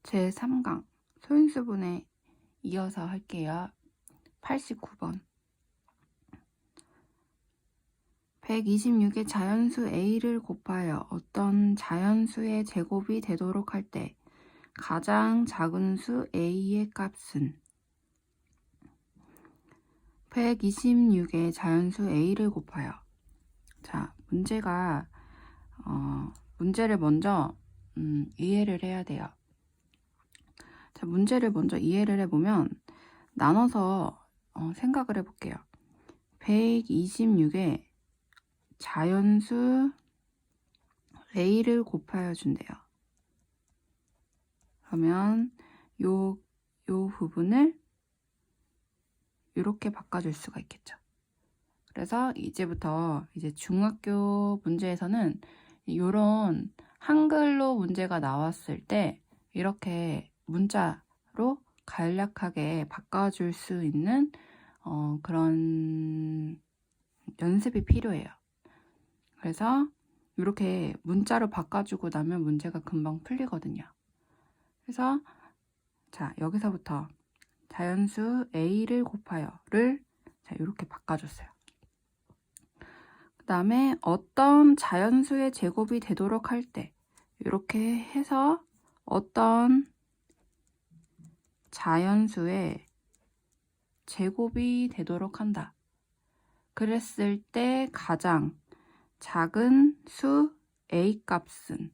제3강 소인수분해 이어서 할게요. 89번 126의 자연수 a를 곱하여 어떤 자연수의 제곱이 되도록 할 때 가장 작은 수 a의 값은 126의 자연수 a를 곱하여. 자, 문제를 먼저 이해를 해야 돼요. 자, 문제를 먼저 이해를 해보면 나눠서 생각을 해볼게요. 126에 자연수 a를 곱하여 준대요. 그러면 요 부분을 이렇게 바꿔줄 수가 있겠죠. 그래서 이제부터 이제 중학교 문제에서는 이런 한글로 문제가 나왔을 때 이렇게 문자로 간략하게 바꿔줄 수 있는 그런 연습이 필요해요. 그래서 이렇게 문자로 바꿔주고 나면 문제가 금방 풀리거든요. 그래서 자, 여기서부터 자연수 a를 곱하여를 자, 이렇게 바꿔줬어요. 그 다음에 어떤 자연수의 제곱이 되도록 할 때 이렇게 해서 어떤 자연수의 제곱이 되도록 한다. 그랬을 때 가장 작은 수 a 값은.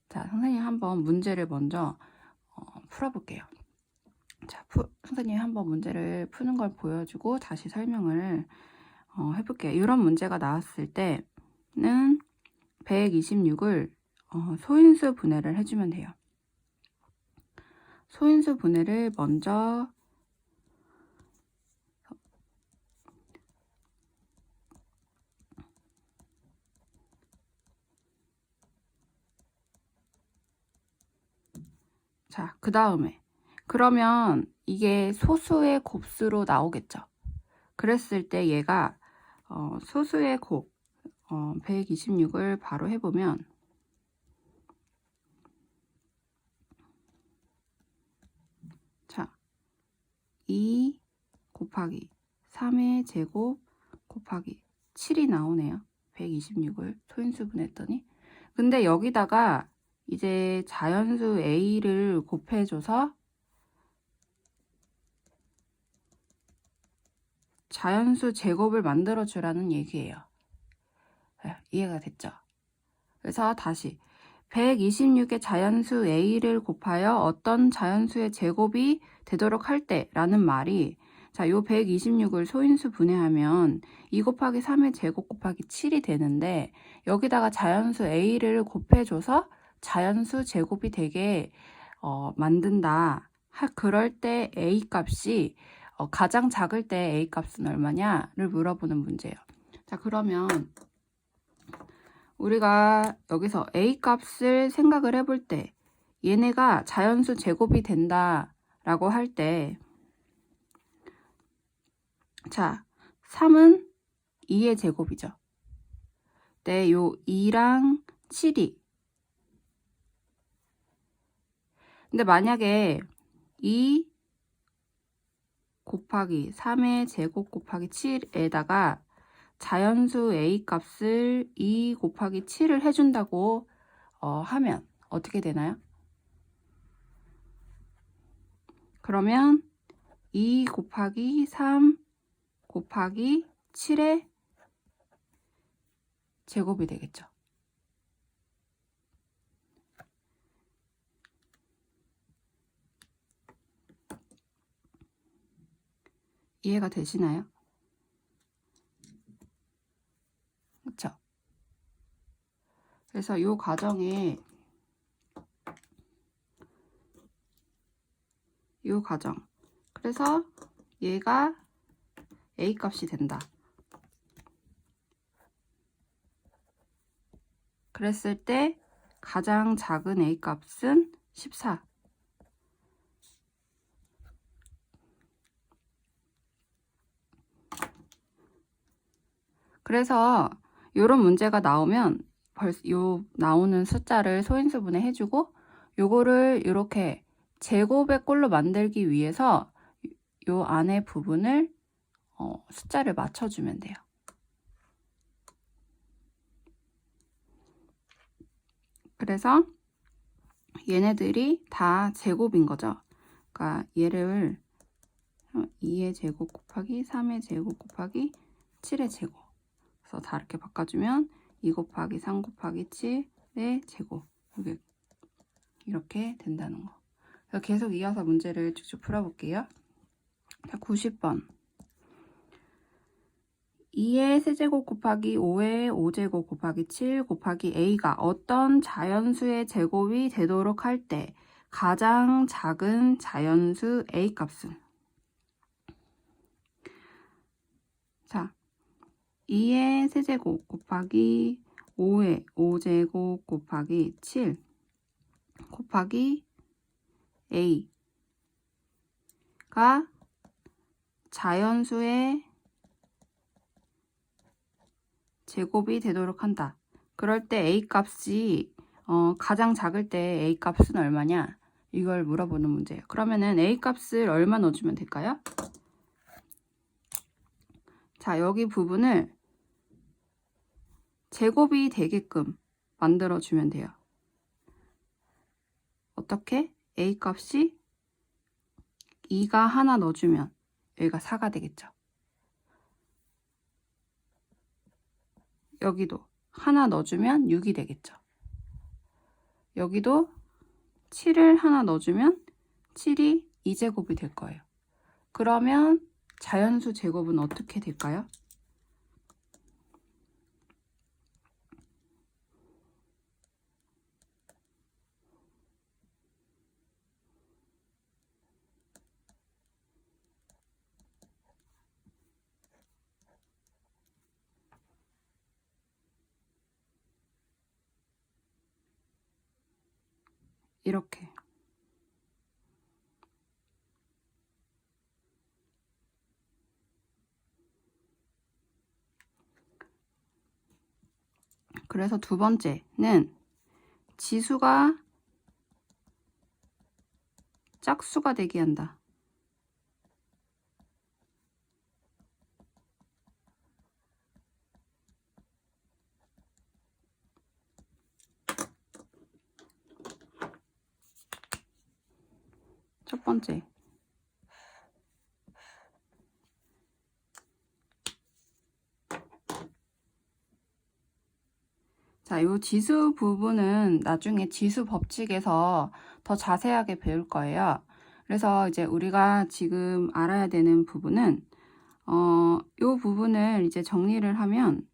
자, 선생님 한번 문제를 먼저 풀어볼게요. 자, 선생님이 한번 문제를 푸는 걸 보여주고 다시 설명을 해볼게요. 이런 문제가 나왔을 때는 126을 소인수 분해를 해주면 돼요. 소인수 분해를 먼저 자, 그 다음에 그러면 이게 소수의 곱수로 나오겠죠. 그랬을 때 얘가 소수의 곱 126을 바로 해보면 자, 2 곱하기 3의 제곱 곱하기 7이 나오네요. 126을 소인수분했더니. 근데 여기다가 이제 자연수 a를 곱해줘서 자연수 제곱을 만들어 주라는 얘기예요. 이해가 됐죠? 그래서 다시 126의 자연수 a를 곱하여 어떤 자연수의 제곱이 되도록 할 때 라는 말이, 자, 요 126을 소인수 분해하면 2 곱하기 3의 제곱 곱하기 7이 되는데 여기다가 자연수 a를 곱해줘서 자연수 제곱이 되게 만든다. 그럴 때 a 값이 가장 작을 때 a 값은 얼마냐를 물어보는 문제예요. 자, 그러면 우리가 여기서 a 값을 생각을 해볼 때 얘네가 자연수 제곱이 된다 라고 할 때, 자, 3은 2의 제곱이죠. 네, 요 2랑 7이. 근데 만약에 2 곱하기 3의 제곱 곱하기 7에다가 자연수 a 값을 2 곱하기 7을 해준다고 하면 어떻게 되나요? 그러면 2 곱하기 3 곱하기 7의 제곱이 되겠죠. 이해가 되시나요? 그렇죠? 그래서 이 과정에 이 과정, 그래서 얘가 a 값이 된다. 그랬을 때 가장 작은 a 값은 14. 그래서 이런 문제가 나오면 요 나오는 숫자를 소인수분해 해주고 요거를 이렇게 제곱의 꼴로 만들기 위해서 요 안에 부분을 숫자를 맞춰주면 돼요. 그래서 얘네들이 다 제곱인 거죠. 그러니까 얘를 2의 제곱 곱하기 3의 제곱 곱하기 7의 제곱. 그래서 다 이렇게 바꿔주면 2 곱하기 3 곱하기 7의 제곱. 이렇게 된다는 거. 그래서 계속 이어서 문제를 쭉쭉 풀어볼게요. 자, 90번. 2의 세제곱 곱하기 5의 5제곱 곱하기 7 곱하기 a가 어떤 자연수의 제곱이 되도록 할 때 가장 작은 자연수 a 값은? 자, 2의 세제곱 곱하기 5의 5제곱 곱하기 7 곱하기 a가 자연수의 제곱이 되도록 한다. 그럴 때 a 값이 가장 작을 때 a 값은 얼마냐? 이걸 물어보는 문제예요. 그러면은 a 값을 얼마 넣어주면 될까요? 자, 여기 부분을 제곱이 되게끔 만들어주면 돼요. 어떻게? a 값이 2가 하나 넣어주면 여기가 4가 되겠죠. 여기도 하나 넣어주면 6이 되겠죠. 여기도 7을 하나 넣어주면 7이 2제곱이 될 거예요. 그러면 자연수 제곱은 어떻게 될까요? 이렇게. 그래서 두 번째는 지수가 짝수가 되게 한다. 첫 번째. 자, 요 지수 부분은 나중에 지수 법칙에서 더 자세하게 배울 거예요. 그래서 이제 우리가 지금 알아야 되는 부분은 요 부분을 이제 정리를 하면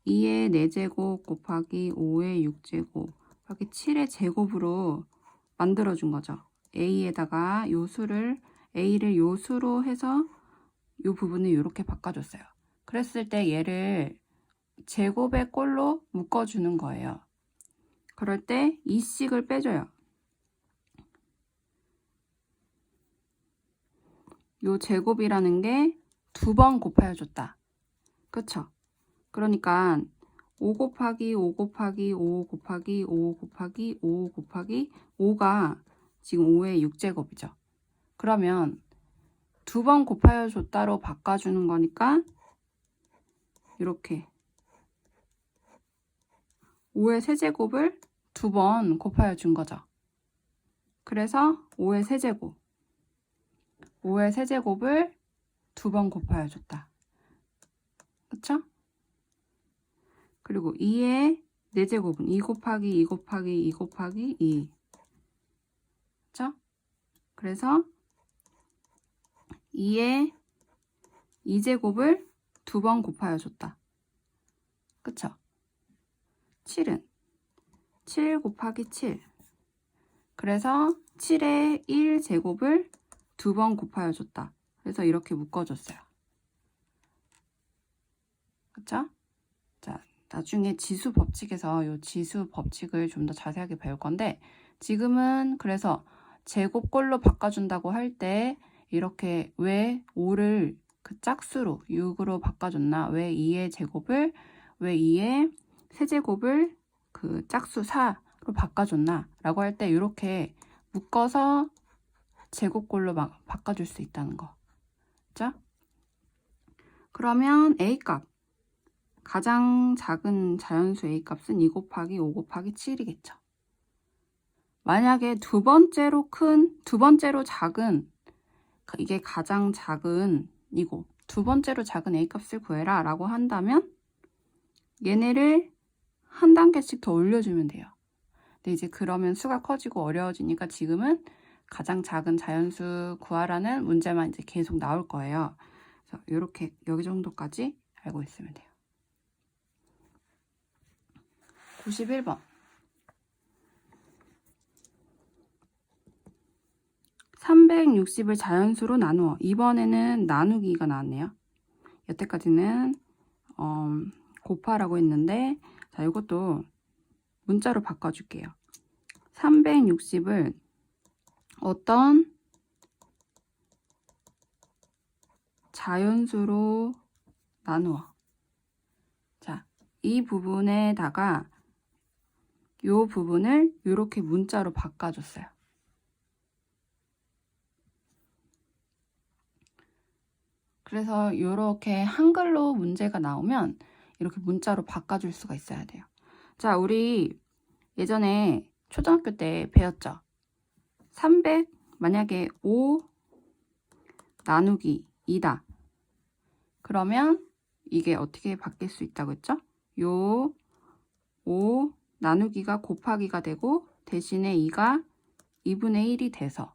2의 4제곱 곱하기 5의 6제곱 곱하기 7의 제곱으로 만들어 준 거죠. a에다가 요 수를 a를 요 수로 해서 요 부분을 이렇게 바꿔줬어요. 그랬을 때 얘를 제곱의 꼴로 묶어주는 거예요. 그럴 때 2씩을 빼줘요. 요 제곱이라는 게 2번 곱하여 줬다. 그쵸? 그러니까 5 곱하기 5 곱하기 5 곱하기 5 곱하기 5 곱하기 5가 지금 5의 6제곱이죠. 그러면 2번 곱하여 줬다로 바꿔주는 거니까 이렇게 5의 세제곱을 2번 곱하여 준 거죠. 그래서 5의 세제곱 5의 세제곱을 2번 곱하여 줬다. 그쵸? 그리고 2의 4제곱은 2 곱하기 2 곱하기 2 곱하기 2. 그쵸? 그래서 2의 2제곱을 2번 곱하여 줬다. 그쵸? 7은 7 곱하기 7. 그래서 7의 1제곱을 2번 곱하여 줬다. 그래서 이렇게 묶어줬어요. 그쵸? 자, 나중에 지수 법칙에서 이 지수 법칙을 좀 더 자세하게 배울 건데 지금은 그래서 제곱꼴로 바꿔준다고 할 때 이렇게 왜 5를 그 짝수로 6으로 바꿔줬나? 왜 2의 제곱을 왜 2의 세제곱을 그 짝수 4로 바꿔줬나? 라고 할 때 이렇게 묶어서 제곱꼴로 막 바꿔줄 수 있다는 거. 그죠? 그러면 A값, 가장 작은 자연수 A값은 2 곱하기 5 곱하기 7이겠죠. 만약에 두 번째로 작은, 이게 가장 작은 이고 두 번째로 작은 A값을 구해라 라고 한다면 얘네를 한 단계씩 더 올려주면 돼요. 근데 이제 그러면 수가 커지고 어려워지니까 지금은 가장 작은 자연수 구하라는 문제만 이제 계속 나올 거예요. 그래서 이렇게 여기 정도까지 알고 있으면 돼요. 91번. 360을 자연수로 나누어. 이번에는 나누기가 나왔네요. 여태까지는 곱하라고 했는데, 자, 이것도 문자로 바꿔줄게요. 360을 어떤 자연수로 나누어. 자, 이 부분에다가 이 부분을 이렇게 문자로 바꿔줬어요. 그래서 이렇게 한글로 문제가 나오면 이렇게 문자로 바꿔줄 수가 있어야 돼요. 자, 우리 예전에 초등학교 때 배웠죠? 300, 만약에 5 나누기 2다. 그러면 이게 어떻게 바뀔 수 있다고 했죠? 요 5 나누기가 곱하기가 되고 대신에 2가 2분의 1이 돼서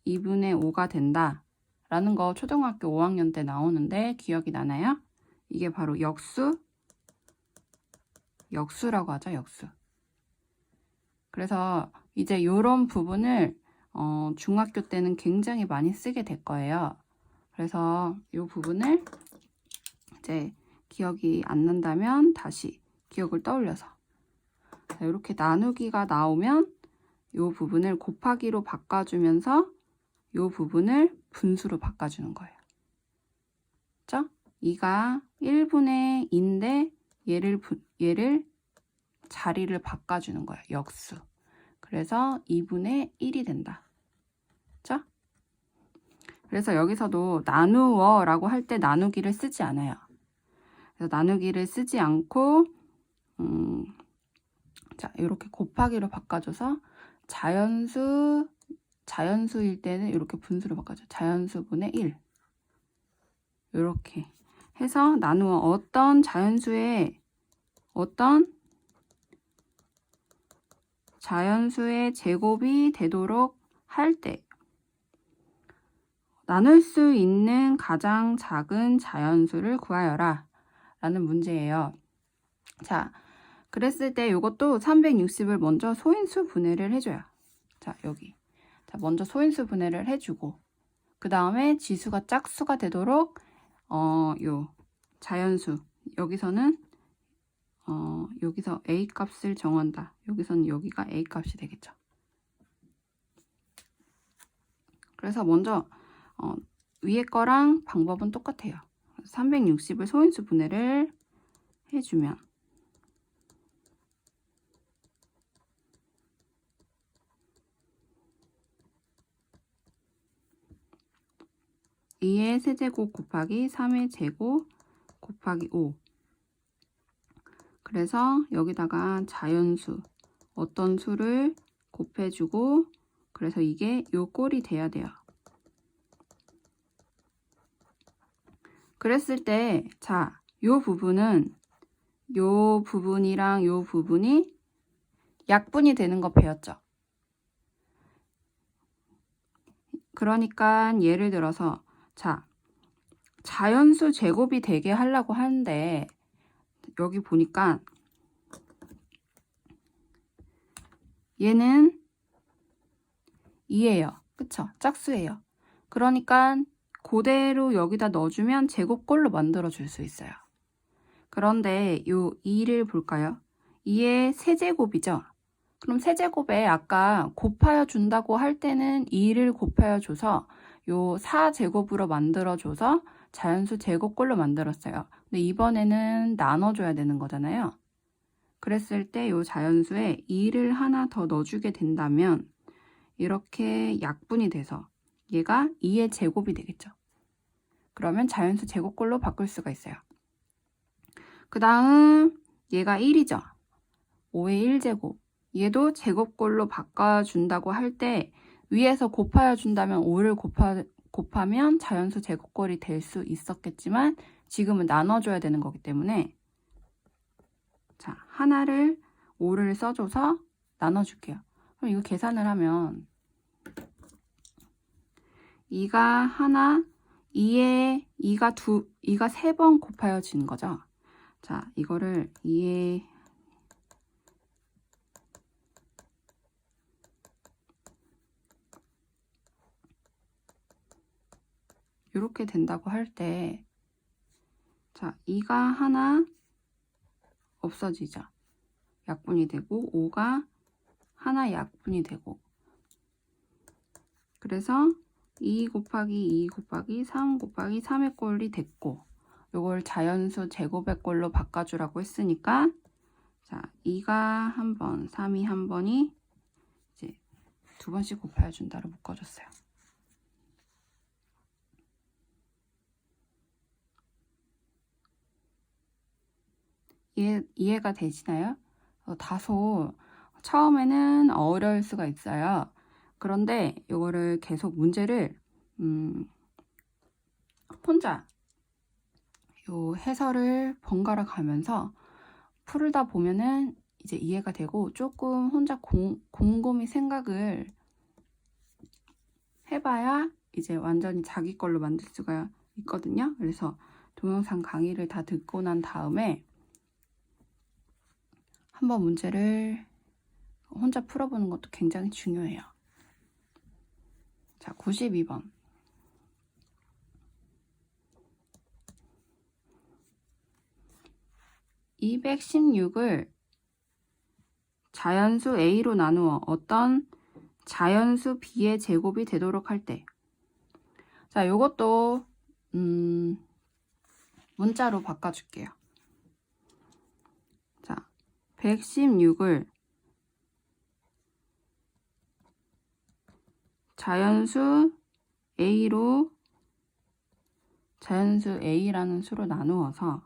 2분의 5가 된다. 라는 거 초등학교 5학년 때 나오는데 기억이 나나요? 이게 바로 역수라고 하죠, 역수. 그래서 이제 이런 부분을 중학교 때는 굉장히 많이 쓰게 될 거예요. 그래서 이 부분을 이제 기억이 안 난다면 다시 기억을 떠올려서 이렇게 나누기가 나오면 이 부분을 곱하기로 바꿔주면서 이 부분을 분수로 바꿔주는 거예요. 그렇죠? 2가 1분의 2인데 얘를 자리를 바꿔주는 거예요. 역수. 그래서 2분의 1이 된다. 그렇죠? 그래서 여기서도 나누어라고 할 때 나누기를 쓰지 않아요. 그래서 나누기를 쓰지 않고 자, 이렇게 곱하기로 바꿔줘서 자연수일 때는 이렇게 분수로 바꿔줘. 자연수분의 1. 이렇게 해서 나누어 어떤 자연수의 제곱이 되도록 할 때 나눌 수 있는 가장 작은 자연수를 구하여라 라는 문제예요. 자, 그랬을 때 이것도 360을 먼저 소인수 분해를 해줘요. 자, 여기. 자, 먼저 소인수 분해를 해주고 그 다음에 지수가 짝수가 되도록 요 자연수 여기서는 여기서 A 값을 정한다. 여기서는 여기가 A 값이 되겠죠. 그래서 먼저 위에 거랑 방법은 똑같아요. 360을 소인수 분해를 해주면 (2의 세제곱 곱하기 3의 제곱 곱하기 5) 그래서 여기다가 자연수 어떤 수를 곱해주고 그래서 이게 요 꼴이 돼야 돼요. 그랬을 때 자, 요 부분이랑 요 부분이 약분이 되는 거 배웠죠? 그러니까 예를 들어서 자, 자연수 제곱이 되게 하려고 하는데 여기 보니까 얘는 2예요. 그쵸? 짝수예요. 그러니까 그대로 여기다 넣어주면 제곱꼴로 만들어 줄 수 있어요. 그런데 요 2를 볼까요? 2의 세제곱이죠? 그럼 세제곱에 아까 곱하여 준다고 할 때는 2를 곱하여 줘서 요 4제곱으로 만들어 줘서 자연수 제곱꼴로 만들었어요. 근데 이번에는 나눠줘야 되는 거잖아요. 그랬을 때 이 자연수에 2를 하나 더 넣어주게 된다면 이렇게 약분이 돼서 얘가 2의 제곱이 되겠죠. 그러면 자연수 제곱꼴로 바꿀 수가 있어요. 그 다음 얘가 1이죠. 5의 1제곱. 얘도 제곱꼴로 바꿔준다고 할 때 위에서 곱하여 준다면 5를 곱하면 자연수 제곱꼴이 될 수 있었겠지만 지금은 나눠줘야 되는 거기 때문에 자, 하나를 5를 써줘서 나눠줄게요. 그럼 이거 계산을 하면 2가 하나, 2에 2가 3번 곱하여진 거죠. 자, 이거를 2에 이렇게 된다고 할 때 자, 2가 하나 없어지죠. 약분이 되고 5가 하나 약분이 되고 그래서 2 곱하기 2 곱하기 3 곱하기 3의 꼴이 됐고 요걸 자연수 제곱의 꼴로 바꿔주라고 했으니까 자 2가 한 번, 3이 한 번이 이제 2번씩 곱하여 준다로 묶어줬어요. 이해가 되시나요? 다소 처음에는 어려울 수가 있어요. 그런데 이거를 계속 문제를 혼자 요 해설을 번갈아 가면서 풀다 보면은 이제 이해가 되고 조금 혼자 곰곰이 생각을 해봐야 이제 완전히 자기 걸로 만들 수가 있거든요. 그래서 동영상 강의를 다 듣고 난 다음에 한번 문제를 혼자 풀어보는 것도 굉장히 중요해요. 자, 92번. (216을) 자연수 a로 나누어 어떤 자연수 b의 제곱이 되도록 할 때. 자, 요것도 문자로 바꿔줄게요. 자, 116을 자연수 a라는 수로 나누어서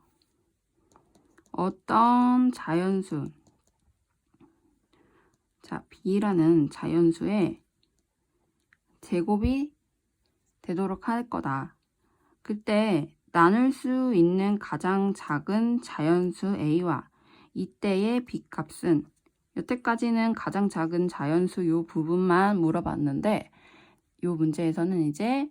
어떤 자연수 자, b라는 자연수의 제곱이 되도록 할 거다. 그때 나눌 수 있는 가장 작은 자연수 a와 이때의 b 값은 여태까지는 가장 작은 자연수 요 부분만 물어봤는데 요 문제에서는 이제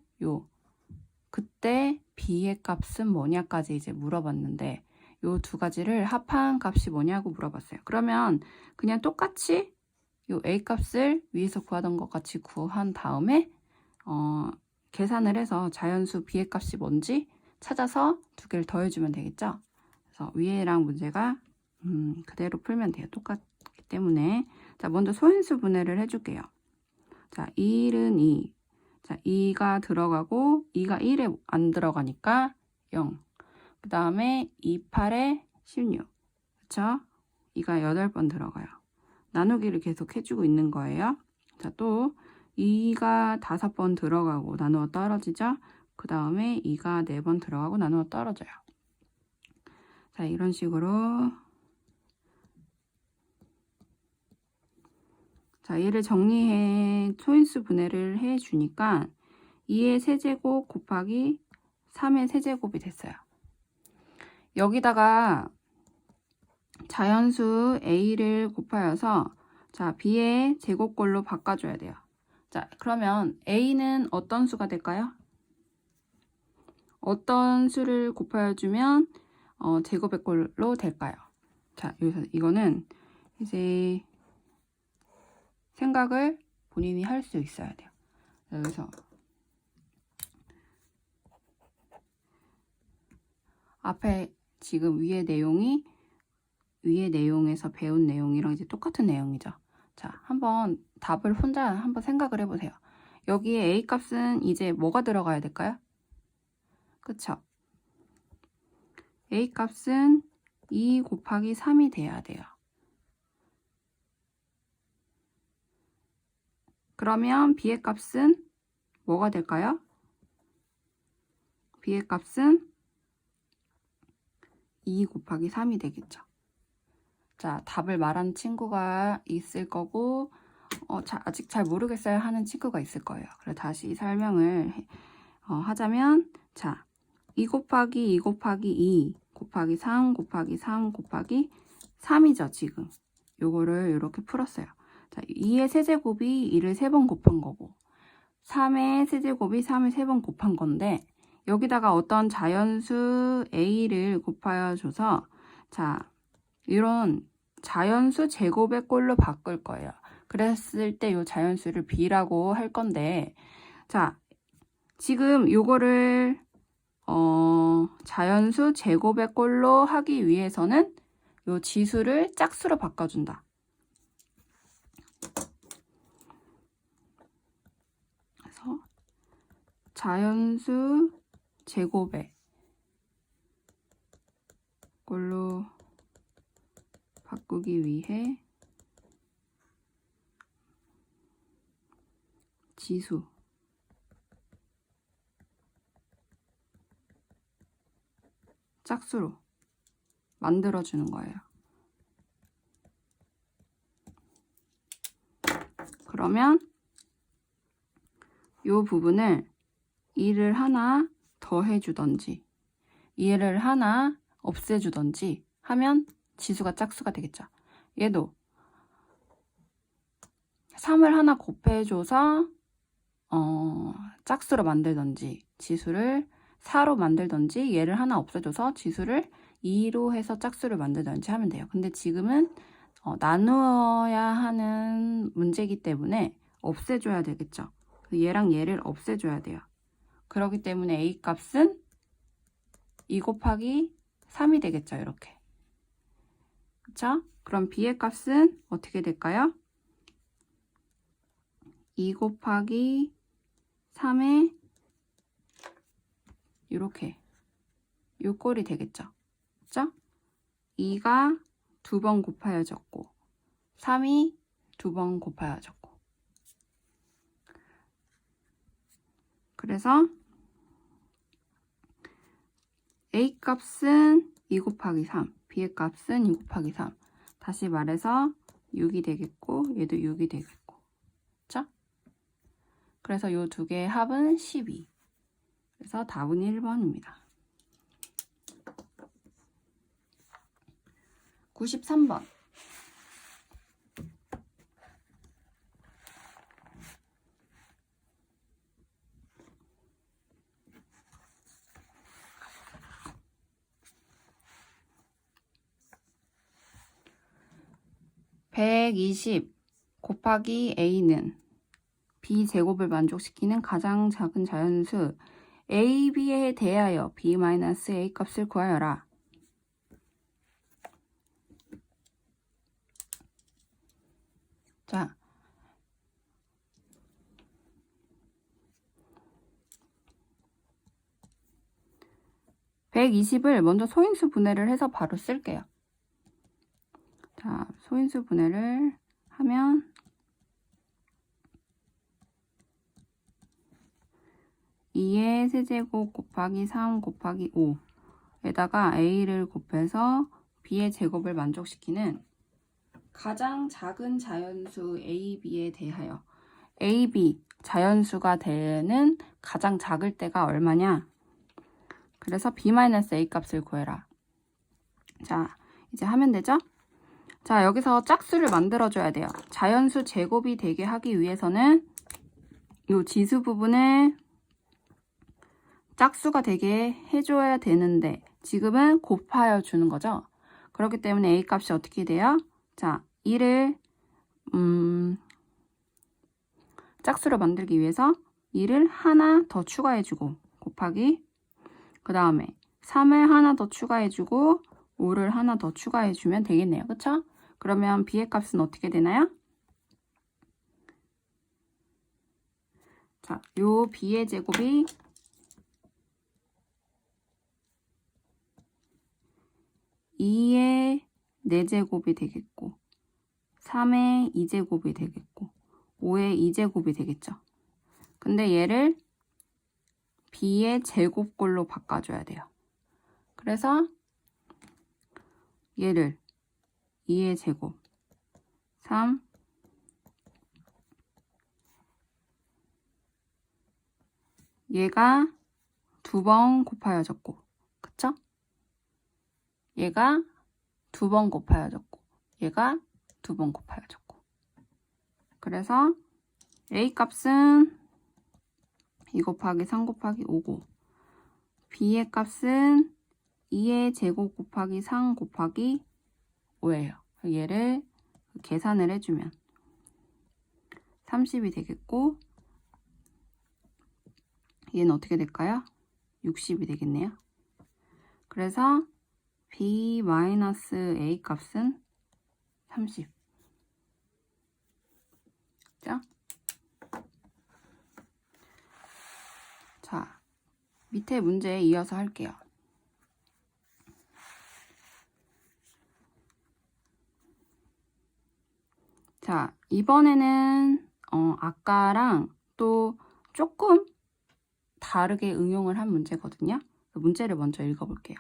그때 b의 값은 뭐냐까지 이제 물어봤는데 요 두 가지를 합한 값이 뭐냐고 물어봤어요. 그러면 그냥 똑같이 요 a 값을 위에서 구하던 것 같이 구한 다음에 계산을 해서 자연수 b의 값이 뭔지 찾아서 두 개를 더해주면 되겠죠. 그래서 위에랑 문제가 그대로 풀면 돼요. 똑같기 때문에. 자, 먼저 소인수 분해를 해줄게요. 자, 1은 2. 자, 2가 들어가고 2가 1에 안 들어가니까 0. 그 다음에 2, 8에 16. 그쵸? 2가 8번 들어가요. 나누기를 계속 해주고 있는 거예요. 자, 또 2가 5번 들어가고 나누어 떨어지죠? 그 다음에 2가 4번 들어가고 나누어 떨어져요. 자, 이런 식으로 자, 얘를 정리해 소인수 분해를 해주니까 2의 세제곱 곱하기 3의 세제곱이 됐어요. 여기다가 자연수 a를 곱하여서 자, b의 제곱꼴로 바꿔줘야 돼요. 자, 그러면 a는 어떤 수가 될까요? 어떤 수를 곱하여주면 제곱의 꼴로 될까요? 자, 여기서 이거는 이제 생각을 본인이 할 수 있어야 돼요. 여기서 앞에 지금 위의 내용에서 배운 내용이랑 이제 똑같은 내용이죠. 자, 한번 답을 혼자 한번 생각을 해보세요. 여기에 a 값은 이제 뭐가 들어가야 될까요? 그쵸? a 값은 2 곱하기 3이 돼야 돼요. 그러면 b의 값은 뭐가 될까요? b의 값은 2 곱하기 3이 되겠죠. 자, 답을 말한 친구가 있을 거고 아직 잘 모르겠어요 하는 친구가 있을 거예요. 그래서 다시 설명을 하자면, 자, 2 곱하기 2 곱하기 2 곱하기 3 곱하기 3 곱하기 3이죠, 지금. 요거를 이렇게 풀었어요. 자, 2의 세제곱이 2를 3번 곱한 거고, 3의 세제곱이 3을 3번 곱한 건데, 여기다가 어떤 자연수 a를 곱하여 줘서, 자, 이런 자연수 제곱의 꼴로 바꿀 거예요. 그랬을 때 이 자연수를 b라고 할 건데, 자, 지금 요거를 자연수 제곱의 꼴로 하기 위해서는 요 지수를 짝수로 바꿔준다. 그래서 자연수 제곱의 꼴로 바꾸기 위해 지수 짝수로 만들어주는 거예요. 그러면 이 부분을 2를 하나 더해주던지 2를 하나 없애주던지 하면 지수가 짝수가 되겠죠. 얘도 3을 하나 곱해줘서 짝수로 만들던지 지수를 4로 만들던지 얘를 하나 없애줘서 지수를 2로 해서 짝수를 만들던지 하면 돼요. 근데 지금은 나누어야 하는 문제이기 때문에 없애줘야 되겠죠. 얘랑 얘를 없애줘야 돼요. 그렇기 때문에 a 값은 2 곱하기 3이 되겠죠. 이렇게. 그쵸? 그럼 b의 값은 어떻게 될까요? 2 곱하기 3에 이렇게 요 꼴이 되겠죠. 그쵸? 2가 2번 곱하여졌고 3이 2번 곱하여졌고, 그래서 a 값은 2 곱하기 3, b의 값은 2 곱하기 3. 다시 말해서 6이 되겠고 얘도 6이 되겠고. 그쵸? 그래서 요 두 개의 합은 12. 그래서 답은 1번입니다. 93번. (120) 곱하기 a는 b제곱을 만족시키는 가장 작은 자연수 a, b에 대하여 b-a 값을 구하여라. 자, (120을) 먼저 소인수 분해를 해서 바로 쓸게요. 자, 소인수 분해를 하면 2의 세제곱 곱하기 3 곱하기 5에다가 a를 곱해서 b의 제곱을 만족시키는 가장 작은 자연수 a, b에 대하여 a, b 자연수가 되는 가장 작을 때가 얼마냐? 그래서 b-a 값을 구해라. 자, 이제 하면 되죠? 자, 여기서 짝수를 만들어줘야 돼요. 자연수 제곱이 되게 하기 위해서는 이 지수 부분을 짝수가 되게 해줘야 되는데 지금은 곱하여 주는 거죠. 그렇기 때문에 a 값이 어떻게 돼요? 자, 2를 짝수로 만들기 위해서 2를 하나 더 추가해주고 곱하기, 그 다음에 3을 하나 더 추가해주고 5를 하나 더 추가해주면 되겠네요. 그쵸? 그러면 b의 값은 어떻게 되나요? 자, 요 b의 제곱이 2의 4제곱이 되겠고 3의 2제곱이 되겠고 5의 2제곱이 되겠죠. 근데 얘를 b의 제곱꼴로 바꿔줘야 돼요. 그래서 얘를 2의 제곱 3 얘가 2번 곱하여졌고 그쵸? 얘가 2번 곱하여졌고 얘가 2번 곱하여졌고 그래서 a 값은 2 곱하기 3 곱하기 5고 b의 값은 2의 제곱 곱하기 3 곱하기 5예요. 얘를 계산을 해주면 30이 되겠고 얘는 어떻게 될까요? 60이 되겠네요. 그래서 b-a 값은 30. 자, 밑에 문제 이어서 할게요. 자, 이번에는 아까랑 또 조금 다르게 응용을 한 문제거든요. 문제를 먼저 읽어볼게요.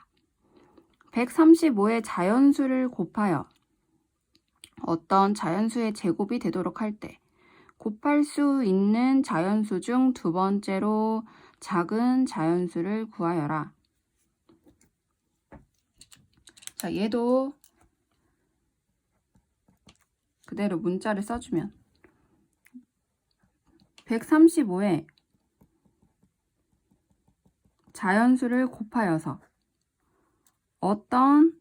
135의 자연수를 곱하여 어떤 자연수의 제곱이 되도록 할 때 곱할 수 있는 자연수 중 두 번째로 작은 자연수를 구하여라. 자, 얘도 그대로 문자를 써주면 135에 자연수를 곱하여서 어떤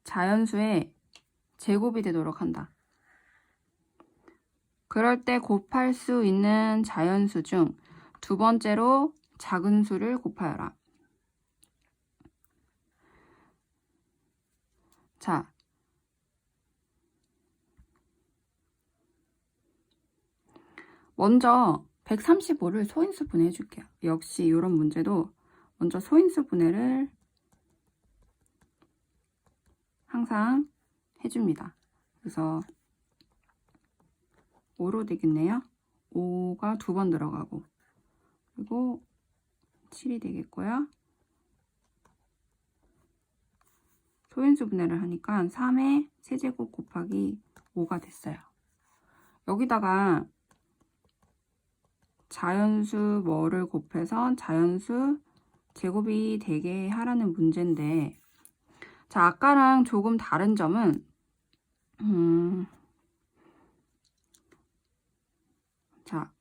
자연수의 제곱이 되도록 한다. 그럴 때 곱할 수 있는 자연수 중 두 번째로 작은 수를 곱하여라. 자, 먼저 135를 소인수 분해해 줄게요. 역시 이런 문제도 먼저 소인수 분해를 항상 해줍니다. 그래서 5로 되겠네요. 5가 2번 들어가고 그리고 7이 되겠고요. 소인수 분해를 하니까 3의 세제곱 곱하기 5가 됐어요. 여기다가 자연수 뭐를 곱해서 자연수 제곱이 되게 하라는 문제인데 자, 아까랑 조금 다른 점은 자,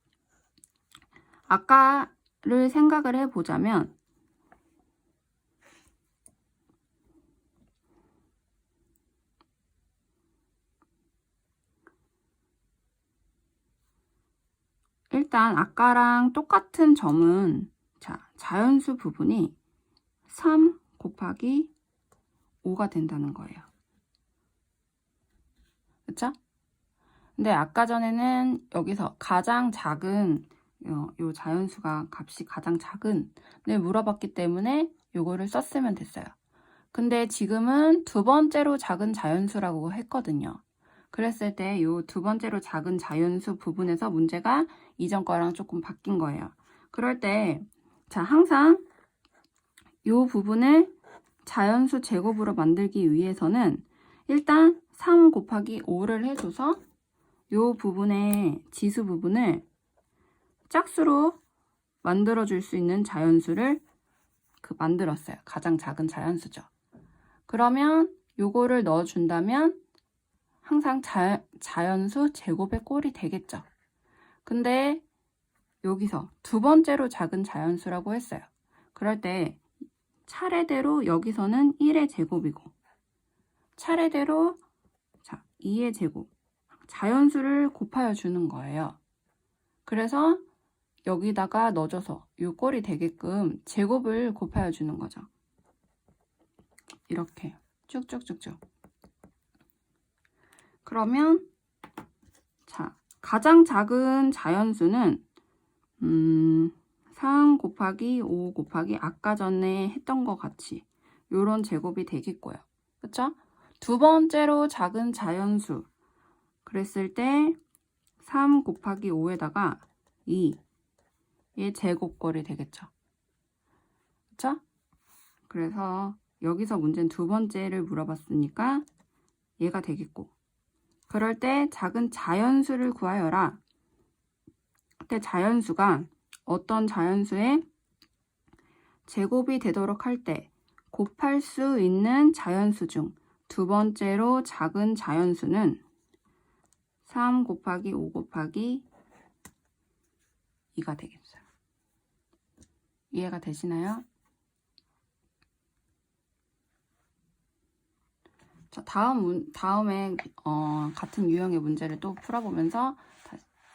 아까를 생각을 해보자면 일단 아까랑 똑같은 점은 자, 자연수 부분이 3 곱하기 5가 된다는 거예요. 그쵸? 근데 아까 전에는 여기서 가장 작은 요 자연수가 값이 가장 작은 을 물어봤기 때문에 요거를 썼으면 됐어요. 근데 지금은 두 번째로 작은 자연수라고 했거든요. 그랬을 때 요 두 번째로 작은 자연수 부분에서 문제가 이전 거랑 조금 바뀐 거예요. 그럴 때 자, 항상 요 부분을 자연수 제곱으로 만들기 위해서는 일단 3 곱하기 5를 해줘서 요 부분의 지수 부분을 짝수로 만들어줄 수 있는 자연수를 만들었어요. 가장 작은 자연수죠. 그러면 요거를 넣어준다면 항상 자연수 제곱의 꼴이 되겠죠. 근데 여기서 두 번째로 작은 자연수라고 했어요. 그럴 때 차례대로 여기서는 1의 제곱이고 차례대로 자 2의 제곱 자연수를 곱하여 주는 거예요. 그래서 여기다가 넣어줘서 요 꼴이 되게끔 제곱을 곱하여 주는 거죠. 이렇게 쭉쭉쭉쭉. 그러면 자 가장 작은 자연수는 3 곱하기 5 곱하기 아까 전에 했던 것 같이 요런 제곱이 되겠고요. 그쵸? 두 번째로 작은 자연수 그랬을 때 3 곱하기 5에다가 2의 제곱꼴이 되겠죠. 그쵸? 그래서 여기서 문제는 두 번째를 물어봤으니까 얘가 되겠고, 그럴 때 작은 자연수를 구하여라. 그때 자연수가 어떤 자연수의 제곱이 되도록 할 때 곱할 수 있는 자연수 중 두 번째로 작은 자연수는 3 곱하기 5 곱하기 2가 되겠어요. 이해가 되시나요? 자, 다음에 같은 유형의 문제를 또 풀어보면서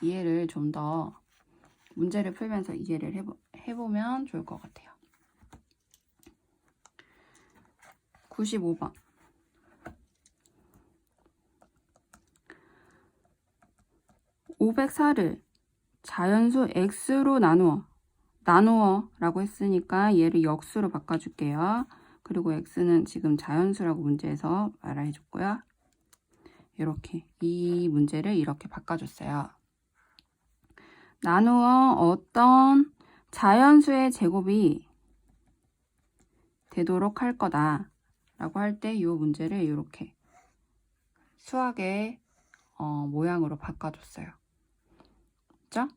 이해를 좀 더 문제를 풀면서 이해를 해보면 좋을 것 같아요. 95번. (504를) 자연수 x로 나누어 라고 했으니까 얘를 역수로 바꿔줄게요. 그리고 x는 지금 자연수라고 문제에서 말해줬고요. 이렇게 이 문제를 이렇게 바꿔줬어요. 나누어 어떤 자연수의 제곱이 되도록 할 거다 라고 할 때 이 문제를 이렇게 수학의 모양으로 바꿔줬어요. 그죠?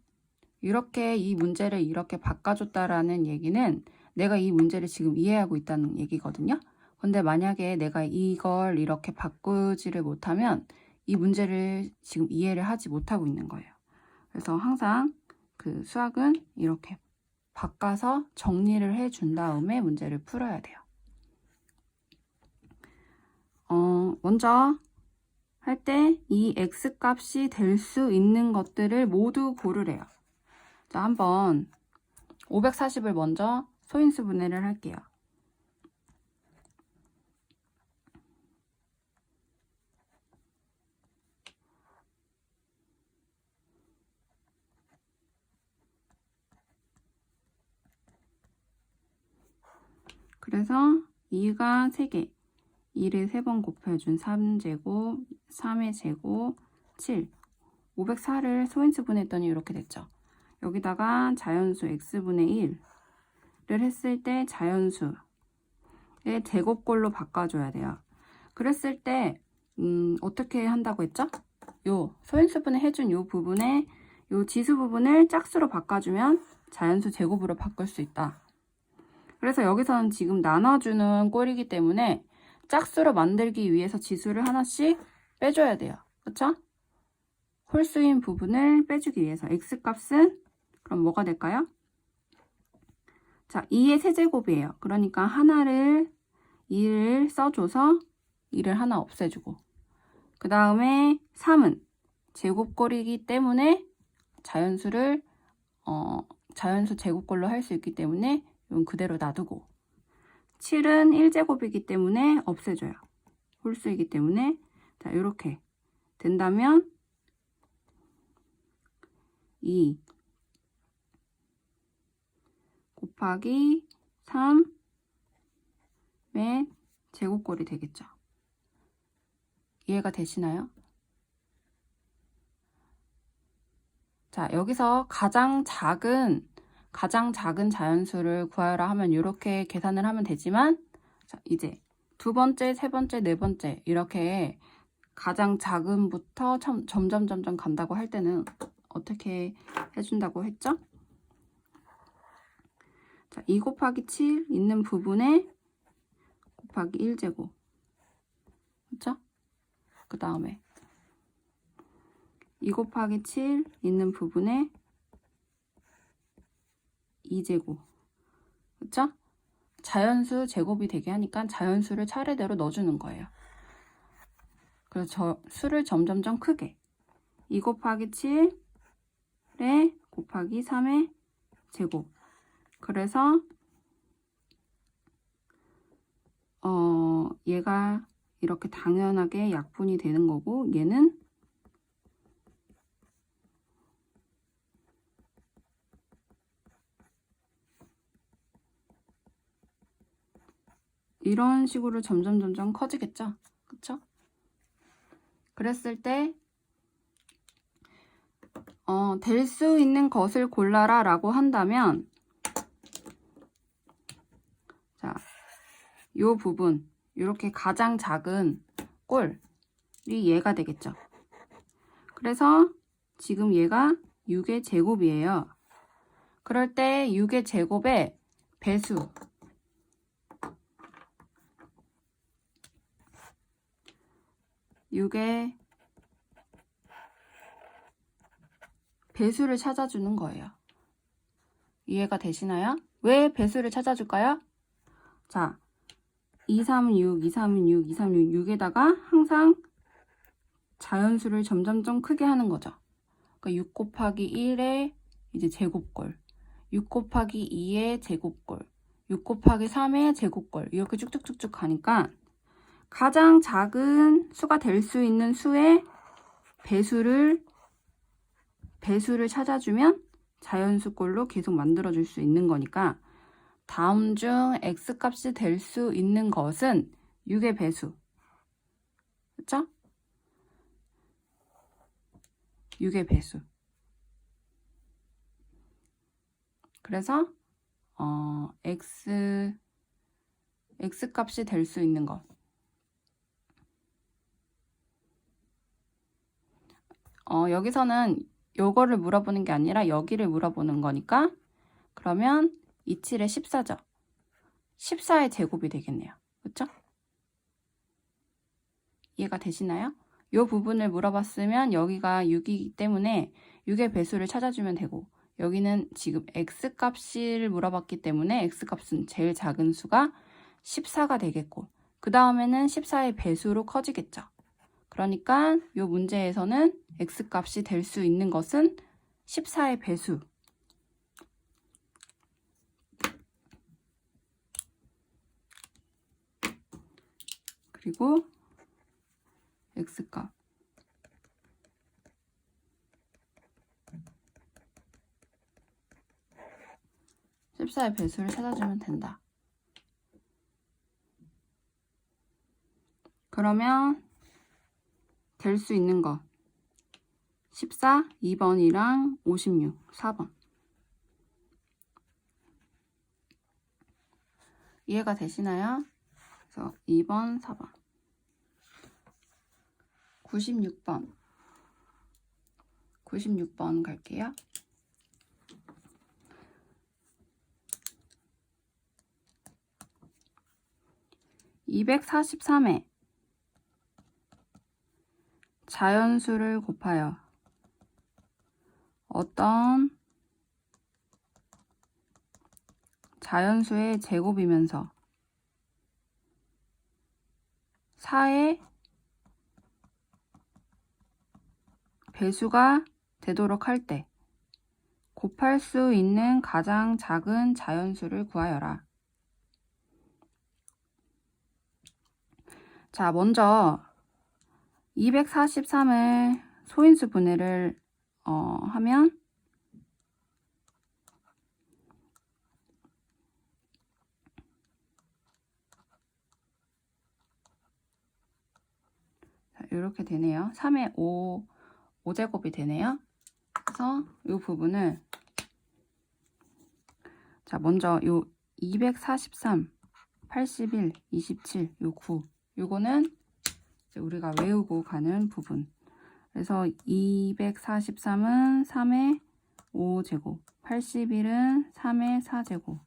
이렇게 이 문제를 이렇게 바꿔줬다라는 얘기는 내가 이 문제를 지금 이해하고 있다는 얘기거든요. 근데 만약에 내가 이걸 이렇게 바꾸지를 못하면 이 문제를 지금 이해를 하지 못하고 있는 거예요. 그래서 항상 그 수학은 이렇게 바꿔서 정리를 해준 다음에 문제를 풀어야 돼요. 먼저 할 때 이 x값이 될 수 있는 것들을 모두 고르래요. 자, 한번 540을 먼저 소인수 분해를 할게요. 그래서 2가 3개, 2를 3번 곱해준 3제곱, 3의 제곱, 7. 504를 소인수 분해했더니 이렇게 됐죠. 여기다가 자연수 x분의 1을 했을 때 자연수의 제곱꼴로 바꿔줘야 돼요. 그랬을 때 어떻게 한다고 했죠? 요 소인수 분해해준 요 부분에 요 지수 부분을 짝수로 바꿔주면 자연수 제곱으로 바꿀 수 있다. 그래서 여기서는 지금 나눠주는 꼴이기 때문에 짝수로 만들기 위해서 지수를 하나씩 빼줘야 돼요. 그쵸? 홀수인 부분을 빼주기 위해서 x값은 그럼 뭐가 될까요? 자, 2의 세제곱이에요. 그러니까 하나를 2를 써줘서 2를 하나 없애주고, 그 다음에 3은 제곱꼴이기 때문에 자연수 제곱꼴로 할 수 있기 때문에 이건 그대로 놔두고, 7은 1제곱이기 때문에 없애줘요. 홀수이기 때문에. 자, 이렇게 된다면 2 곱하기 3의 제곱꼴이 되겠죠. 이해가 되시나요? 자, 여기서 가장 작은 자연수를 구하라 하면 이렇게 계산을 하면 되지만, 자, 이제 두 번째, 세 번째, 네 번째 이렇게 가장 작은부터 점점 간다고 할 때는 어떻게 해준다고 했죠? 자, 2 곱하기 7 있는 부분에 곱하기 1제곱. 그쵸? 그 다음에 2 곱하기 7 있는 부분에 2제곱. 그쵸? 자연수 제곱이 되게 하니까 자연수를 차례대로 넣어주는 거예요. 그래서 수를 점점 크게 2 곱하기 7에 곱하기 3의 제곱. 그래서 얘가 이렇게 당연하게 약분이 되는 거고, 얘는 이런 식으로 점점 커지겠죠? 그쵸? 그랬을 때 될 수 있는 것을 골라라 라고 한다면, 자, 요 부분, 이렇게 가장 작은 꼴이 얘가 되겠죠. 그래서 지금 얘가 6의 제곱이에요. 그럴 때 6의 제곱의 배수, 배수를 찾아주는 거예요. 이해가 되시나요? 왜 배수를 찾아줄까요? 자, 2, 3은 6, 2, 3은 6, 2, 3은 6, 6에다가 항상 자연수를 점점점 크게 하는 거죠. 그러니까 6 곱하기 1의 이제 제곱꼴, 6 곱하기 2의 제곱꼴, 6 곱하기 3의 제곱꼴, 이렇게 쭉쭉쭉쭉 가니까 가장 작은 수가 될 수 있는 수의 배수를 찾아주면 자연수꼴로 계속 만들어줄 수 있는 거니까, 다음 중 x값이 될 수 있는 것은 6의 배수, 그쵸? 6의 배수. 그래서 x값이 될 수 있는 것, 여기서는 요거를 물어보는 게 아니라 여기를 물어보는 거니까, 그러면 27의 14죠. 14의 제곱이 되겠네요. 그쵸? 이해가 되시나요? 요 부분을 물어봤으면 여기가 6이기 때문에 6의 배수를 찾아주면 되고, 여기는 지금 x값을 물어봤기 때문에 x값은 제일 작은 수가 14가 되겠고, 그 다음에는 14의 배수로 커지겠죠. 그러니까 이 문제에서는 x값이 될 수 있는 것은 14의 배수, 그리고 x값, 14의 배수를 찾아주면 된다. 그러면 될 수 있는 것 14, 2번이랑 56, 4번. 이해가 되시나요? 그래서 2번, 4번. 96번 갈게요. (243회) 자연수를 곱하여 어떤 자연수의 제곱이면서 4의 배수가 되도록 할 때 곱할 수 있는 가장 작은 자연수를 구하여라. 자, 먼저 243을 소인수 분해를 하면 이렇게 되네요. 3의 5제곱이 되네요. 그래서 이 부분을, 자, 먼저 요 243, 81, 27, 요 9, 요거는 이제 우리가 외우고 가는 부분. 그래서 243은 3의 5제곱, 81은 3의 4제곱,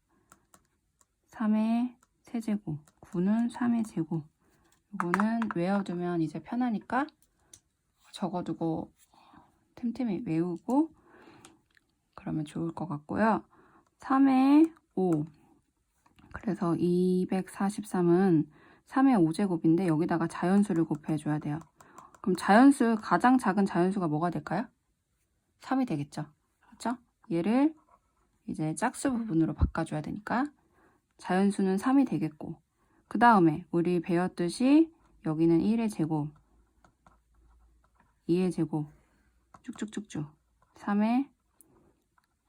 3의 세제곱, 9는 3의 제곱. 이거는 외워두면 이제 편하니까 적어두고 틈틈이 외우고 그러면 좋을 것 같고요. 3의 5. 그래서 243은 3의 5제곱인데 여기다가 자연수를 곱해줘야 돼요. 그럼 자연수, 가장 작은 자연수가 뭐가 될까요? 3이 되겠죠. 그렇죠? 얘를 이제 짝수 부분으로 바꿔줘야 되니까 자연수는 3이 되겠고, 그 다음에 우리 배웠듯이 여기는 1의 제곱, 2의 제곱, 쭉쭉쭉쭉 3의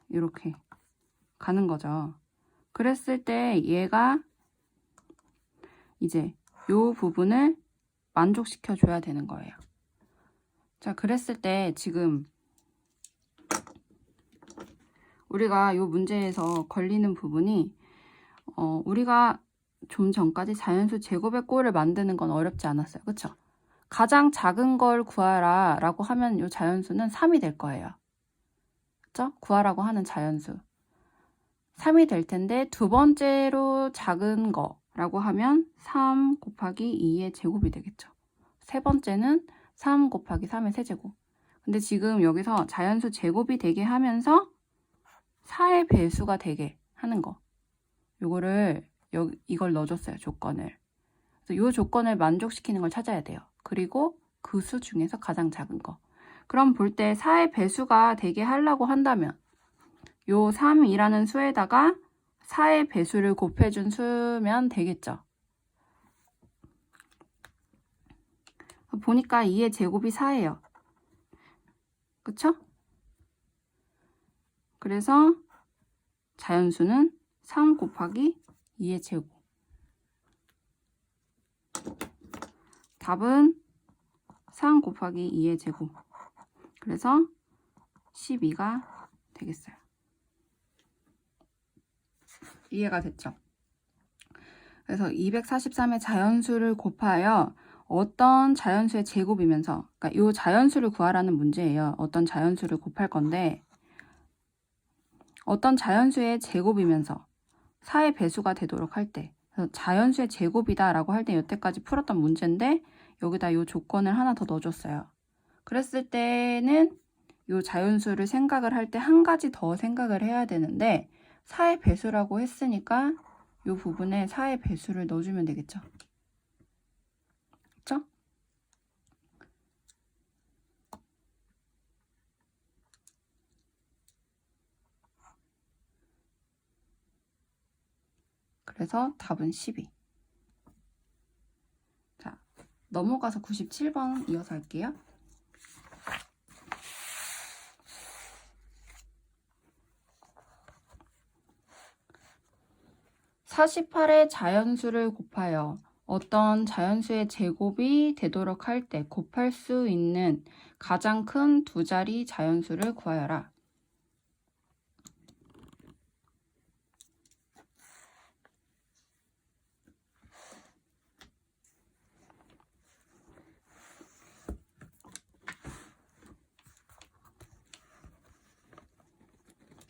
이렇게 가는 거죠. 그랬을 때 얘가 이제 요 부분을 만족시켜 줘야 되는 거예요. 자, 그랬을 때 지금 우리가 이 문제에서 걸리는 부분이 우리가 좀 전까지 자연수 제곱의 꼴을 만드는 건 어렵지 않았어요. 그쵸? 가장 작은 걸 구하라 라고 하면 이 자연수는 3이 될 거예요. 그쵸? 구하라고 하는 자연수 3이 될 텐데 두 번째로 작은 거라고 하면 3 곱하기 2의 제곱이 되겠죠. 세 번째는 3 곱하기 3의 세제곱. 근데 지금 여기서 자연수 제곱이 되게 하면서 4의 배수가 되게 하는 거. 요거를 이걸 넣어줬어요. 조건을. 그래서 요 조건을 만족시키는 걸 찾아야 돼요. 그리고 그 수 중에서 가장 작은 거. 그럼 볼 때 4의 배수가 되게 하려고 한다면 요 3이라는 수에다가 4의 배수를 곱해준 수면 되겠죠. 보니까 2의 제곱이 4예요. 그쵸? 그래서 자연수는 3 곱하기 2의 제곱. 답은 3 곱하기 2의 제곱. 그래서 12가 되겠어요. 이해가 됐죠? 그래서 243의 자연수를 곱하여 어떤 자연수의 제곱이면서, 그러니까 이 자연수를 구하라는 문제예요. 어떤 자연수를 곱할 건데 어떤 자연수의 제곱이면서 4의 배수가 되도록 할 때, 자연수의 제곱이다 라고 할 때 여태까지 풀었던 문제인데 여기다 이 조건을 하나 더 넣어줬어요. 그랬을 때는 이 자연수를 생각을 할 때 한 가지 더 생각을 해야 되는데 4의 배수라고 했으니까 이 부분에 4의 배수를 넣어주면 되겠죠. 그쵸? 그래서 답은 12. 자, 넘어가서 97번 이어서 할게요. (48의) 자연수를 곱하여 어떤 자연수의 제곱이 되도록 할 때 곱할 수 있는 가장 큰 두 자리 자연수를 구하여라.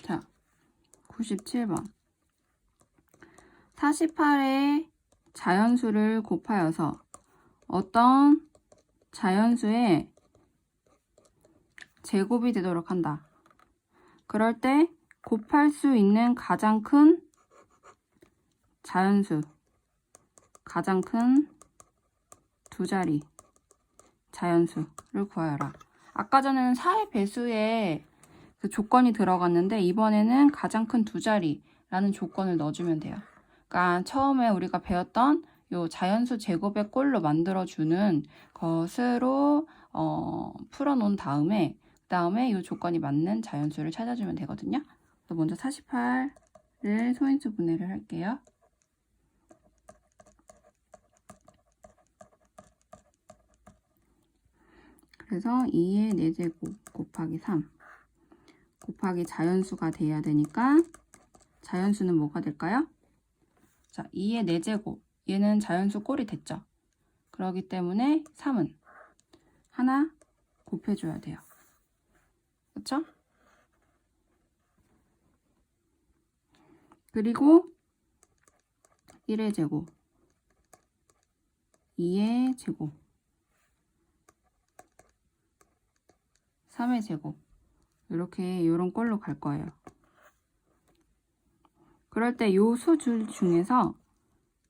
자, 97번. 48의 자연수를 곱하여서 어떤 자연수의 제곱이 되도록 한다. 그럴 때 곱할 수 있는 가장 큰 자연수, 가장 큰 두 자리 자연수를 구하여라. 아까 전에는 4의 배수에 그 조건이 들어갔는데 이번에는 가장 큰 두 자리라는 조건을 넣어주면 돼요. 그러니까 처음에 우리가 배웠던 요 자연수 제곱의 꼴로 만들어주는 것으로 풀어놓은 다음에 그다음에 이 조건이 맞는 자연수를 찾아주면 되거든요. 그래서 먼저 48을 소인수 분해를 할게요. 그래서 2의 4제곱 곱하기 3 곱하기 자연수가 돼야 되니까 자연수는 뭐가 될까요? 자, 2의 4제곱 얘는 자연수 꼴이 됐죠. 그렇기 때문에 3은 하나 곱해줘야 돼요. 그렇죠? 그리고 1의 제곱 2의 제곱 3의 제곱 이렇게 이런 꼴로 갈 거예요. 그럴 때 요 수줄 중에서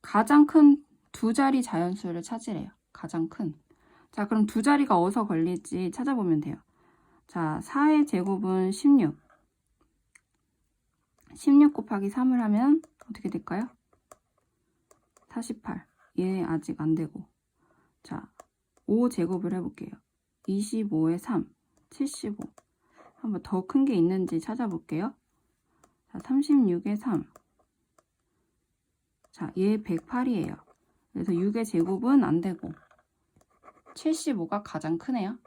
가장 큰 두 자리 자연수를 찾으래요. 가장 큰. 자, 그럼 두 자리가 어디서 걸릴지 찾아보면 돼요. 자, 4의 제곱은 16. 16 곱하기 3을 하면 어떻게 될까요? 48. 얘 아직 안 되고. 자, 5 제곱을 해볼게요. 25에 3. 75. 한번 더 큰 게 있는지 찾아볼게요. 자, 36에 3. 자, 얘 108이에요. 그래서 6의 제곱은 안 되고 75가 가장 크네요.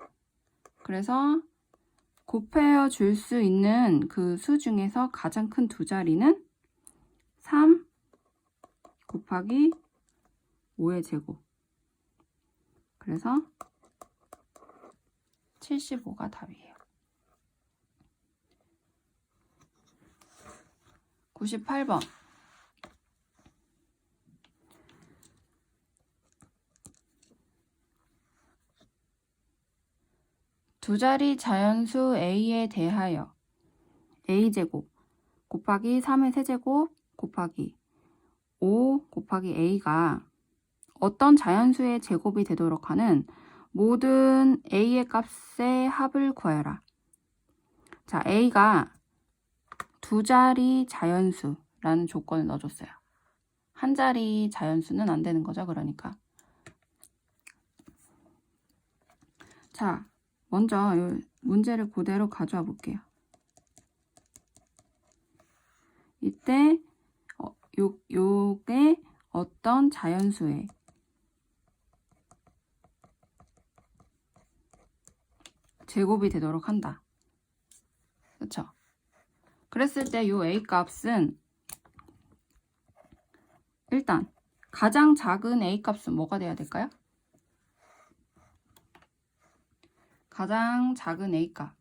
그래서 곱하여 줄 수 있는 그 수 중에서 가장 큰 두 자리는 3 곱하기 5의 제곱. 그래서 75가 답이에요. 98번. 두 자리 자연수 a에 대하여 a제곱 곱하기 3의 세제곱 곱하기 5 곱하기 a가 어떤 자연수의 제곱이 되도록 하는 모든 a의 값의 합을 구하여라. 자, a가 두 자리 자연수라는 조건을 넣어줬어요. 한 자리 자연수는 안 되는 거죠, 그러니까. 자, 먼저 이 문제를 그대로 가져와 볼게요. 이때 요게 어떤 자연수의 제곱이 되도록 한다. 그렇죠? 그랬을 때 요 a 값은 일단 가장 작은 a 값은 뭐가 돼야 될까요? 가장 작은 a 값.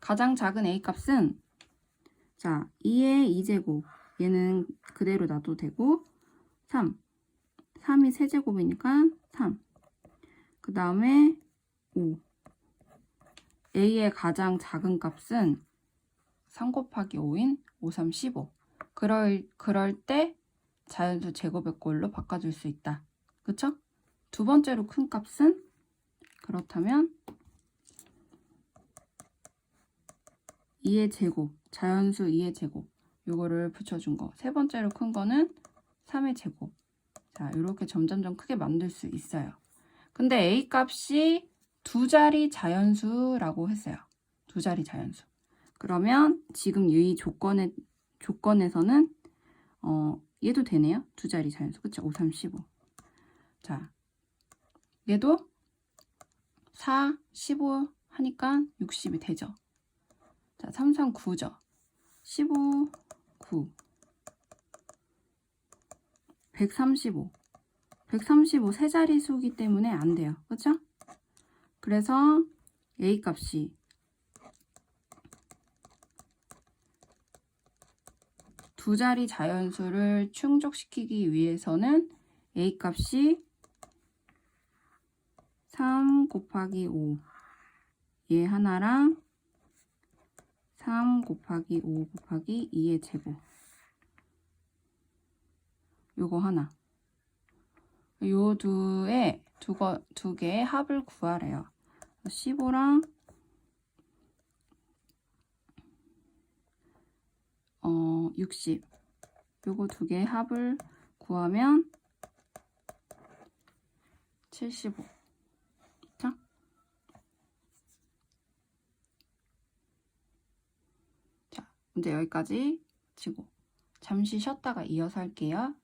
가장 작은 a 값은 자, 2의 2제곱. 얘는 그대로 놔도 되고 3. 3이 세제곱이니까 3. 그 다음에 5. a의 가장 작은 값은 3 곱하기 5인 5, 3, 15. 그럴 때 자연수 제곱의 꼴로 바꿔줄 수 있다. 그쵸? 두 번째로 큰 값은 그렇다면 2의 제곱, 자연수 2의 제곱 요거를 붙여준 거. 세 번째로 큰 거는 3의 제곱. 자, 이렇게 점점점 크게 만들 수 있어요. 근데 a 값이 두 자리 자연수라고 했어요. 두 자리 자연수. 그러면 지금 이 조건에서는 얘도 되네요. 두 자리 자연수. 그쵸? 5, 3, 15. 자, 얘도 4, 15 하니까 60이 되죠. 자, 3, 3, 9죠. 15, 9. 135. 135 세 자리 수이기 때문에 안 돼요. 그쵸? 그래서 a 값이 두 자리 자연수를 충족시키기 위해서는 a 값이 3 곱하기 5 얘 하나랑 3 곱하기 5 곱하기 2의 제곱 요거 하나 요 두 개의 합을 구하래요. 15랑 60 요거 두 개의 합을 구하면 75. 자, 문제 여기까지 치고 잠시 쉬었다가 이어서 할게요.